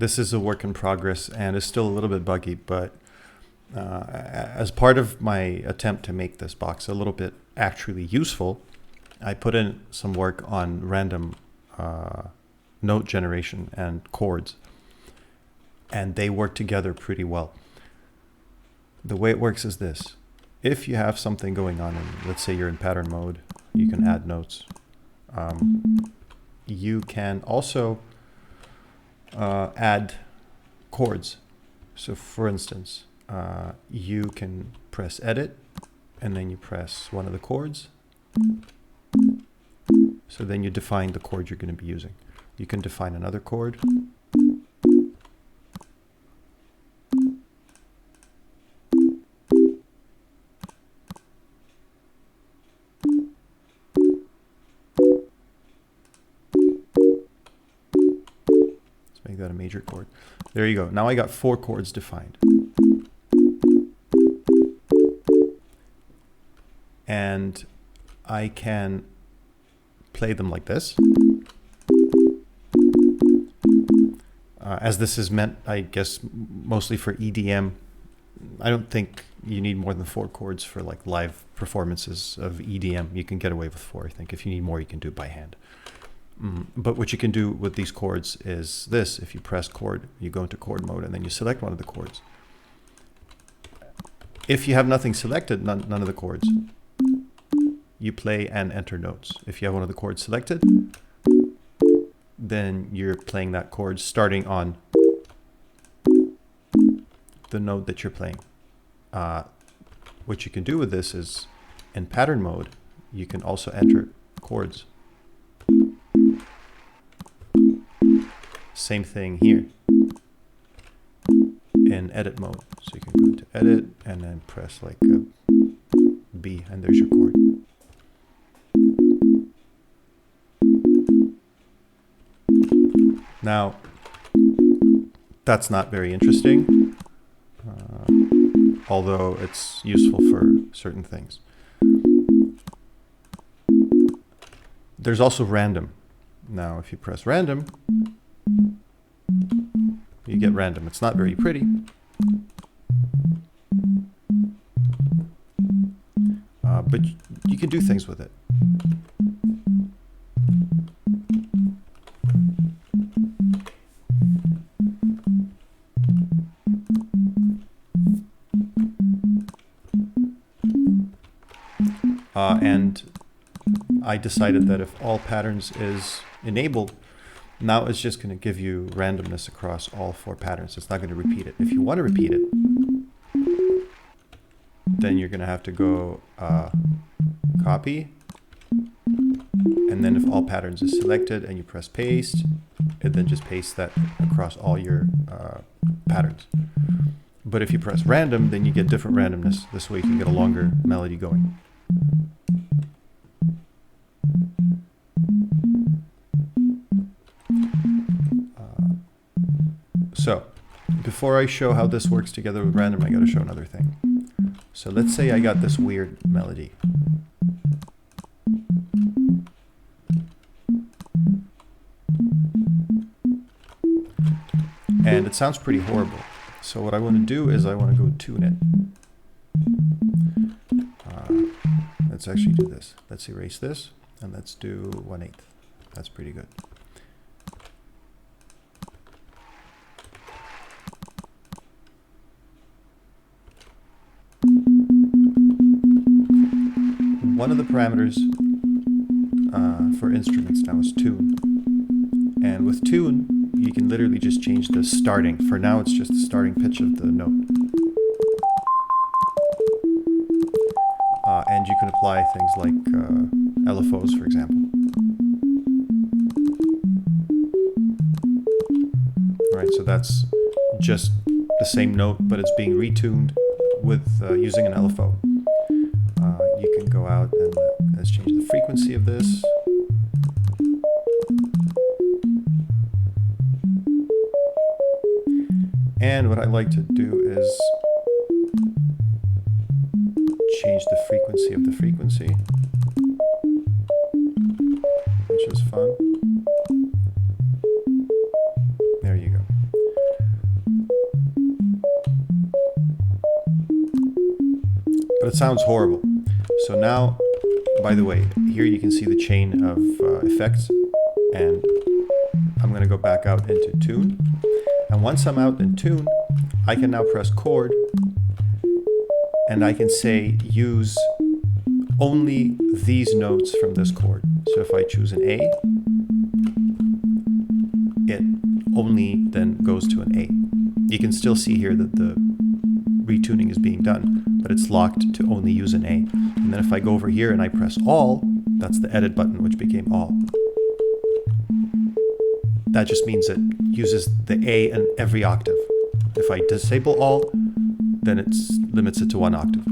This is a work in progress and is still a little bit buggy, but as part of my attempt to make this box a little bit actually useful, I put in some work on random note generation and chords, and they work together pretty well. The way it works is this. If you have something going on, and let's say you're in pattern mode, you can add notes. You can also add chords. So for instance, you can press edit and then you press one of the chords. So then you define the chord you're going to be using. You can define another chord. Make that a major chord. There you go. Now I got 4 chords defined. And I can play them like this. As this is meant, I guess, mostly for EDM. I don't think you need more than 4 chords for like live performances of EDM. You can get away with 4, I think. If you need more, you can do it by hand. But what you can do with these chords is this. If you press chord, you go into chord mode and then you select one of the chords. If you have nothing selected, none of the chords, you play and enter notes. If you have one of the chords selected, then you're playing that chord starting on the note that you're playing. What you can do with this is in pattern mode, you can also enter chords. Same thing here in edit mode. So you can go into edit and then press like a B and there's your chord. Now, that's not very interesting, although it's useful for certain things. There's also random. Now, if you press random, you get random. It's not very pretty. But you can do things with it. And I decided that if all patterns is enabled, now it's just going to give you randomness across all 4 patterns. It's not going to repeat it. If you want to repeat it, then you're going to have to go copy. And then if all patterns is selected and you press paste, it then just pastes that across all your patterns. But if you press random, then you get different randomness. This way you can get a longer melody going. So, before I show how this works together with random, I got to show another thing. So let's say I got this weird melody. And it sounds pretty horrible. So what I want to do is I want to go tune it. Let's actually do this. Let's erase this and let's do 1/8. That's pretty good. One of the parameters for instruments now is tune. And with tune, you can literally just change the starting. For now, it's just the starting pitch of the note. And you can apply things like LFOs, for example. All right, so that's just the same note, but it's being retuned with using an LFO. You can go out and let's change the frequency of this. And what I like to do is change the frequency of the frequency, which is fun. There you go. That sounds horrible. So now, by the way, here you can see the chain of effects, and I'm going to go back out into tune. And once I'm out in tune, I can now press chord, and I can say use only these notes from this chord. So if I choose an A, it only then goes to an A. You can still see here that the retuning is being done, but it's locked to only use an A. And then if I go over here and I press all, that's the edit button, which became all. That just means it uses the A in every octave. If I disable all, then it limits it to one octave.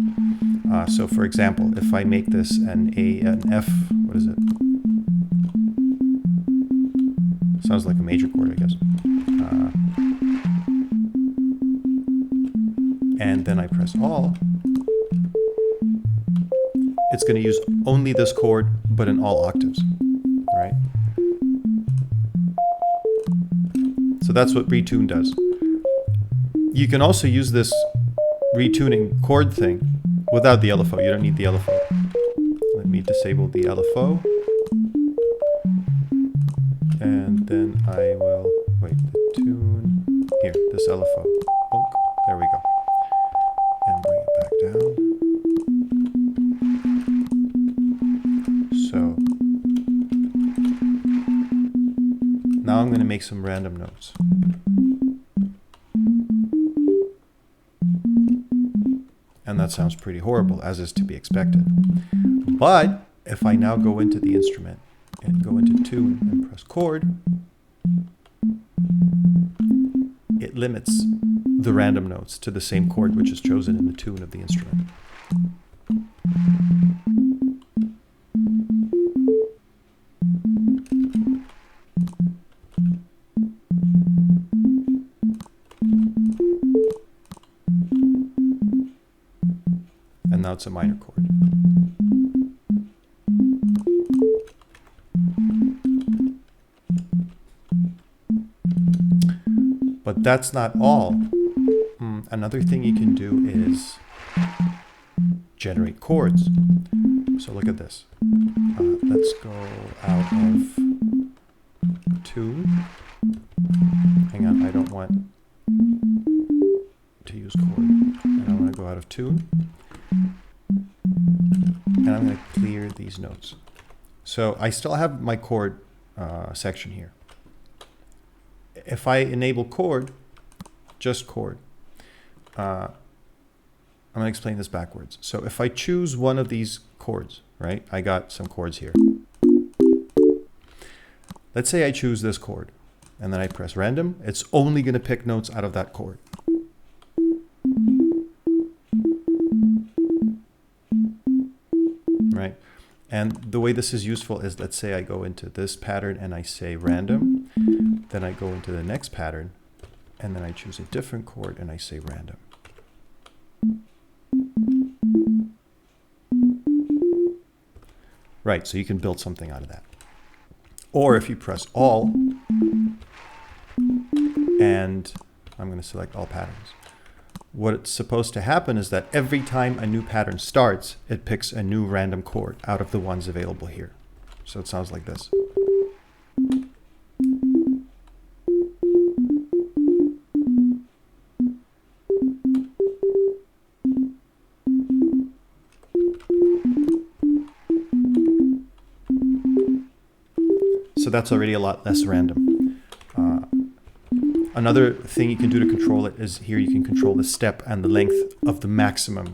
So for example, if I make this an A, an F, what is it? Sounds like a major chord, I guess. And then I press all, it's going to use only this chord, but in all octaves, right? So that's what retune does. You can also use this retuning chord thing without the LFO. You don't need the LFO. Let me disable the LFO. And then I will, wait, the tune, here, this LFO. Bonk, there we go. And bring it back down. So, now I'm going to make some random notes. And that sounds pretty horrible, as is to be expected. But if I now go into the instrument and go into tune and press chord, it limits the random notes to the same chord which is chosen in the tune of the instrument. And now it's a minor chord. But that's not all. Another thing you can do is generate chords. So look at this. Let's go out of tune. Hang on, I don't want to use chord. And I want to go out of tune. And I'm going to clear these notes. So I still have my chord section here. If I enable chord, just chord, I'm going to explain this backwards. So if I choose one of these chords, right? I got some chords here. Let's say I choose this chord, and then I press random. It's only going to pick notes out of that chord. Right? And the way this is useful is, let's say I go into this pattern and I say random, then I go into the next pattern, and then I choose a different chord and I say random. Right, so you can build something out of that. Or if you press all, and I'm going to select all patterns. What's supposed to happen is that every time a new pattern starts, it picks a new random chord out of the ones available here. So it sounds like this. So that's already a lot less random. Another thing you can do to control it is here you can control the step and the length of the maximum,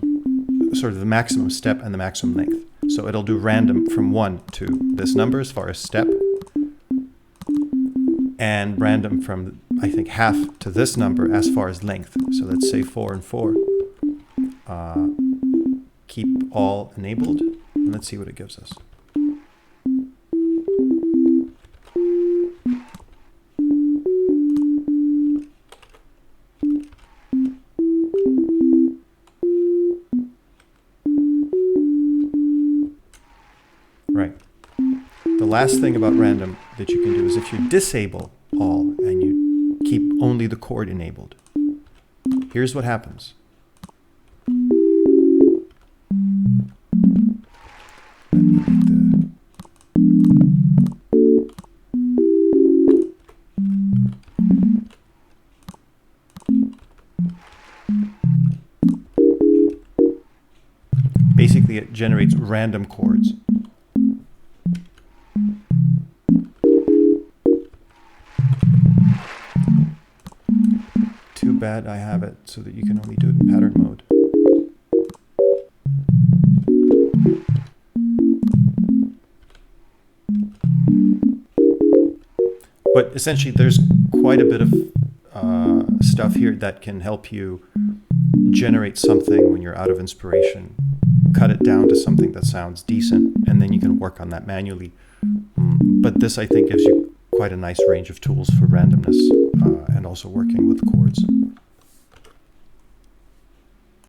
sort of the maximum step and the maximum length. So it'll do random from 1 to this number as far as step, and random from, I think, half to this number as far as length. So let's say 4 and 4. Keep all enabled, and let's see what it gives us. Right. The last thing about random that you can do is if you disable all and you keep only the chord enabled, here's what happens. basically it generates random chords. Too bad I have it so that you can only do it in pattern mode. But essentially there's quite a bit of stuff here that can help you generate something when you're out of inspiration, cut it down to something that sounds decent, and then you can work on that manually. But this, I think, gives you quite a nice range of tools for randomness and also working with chords.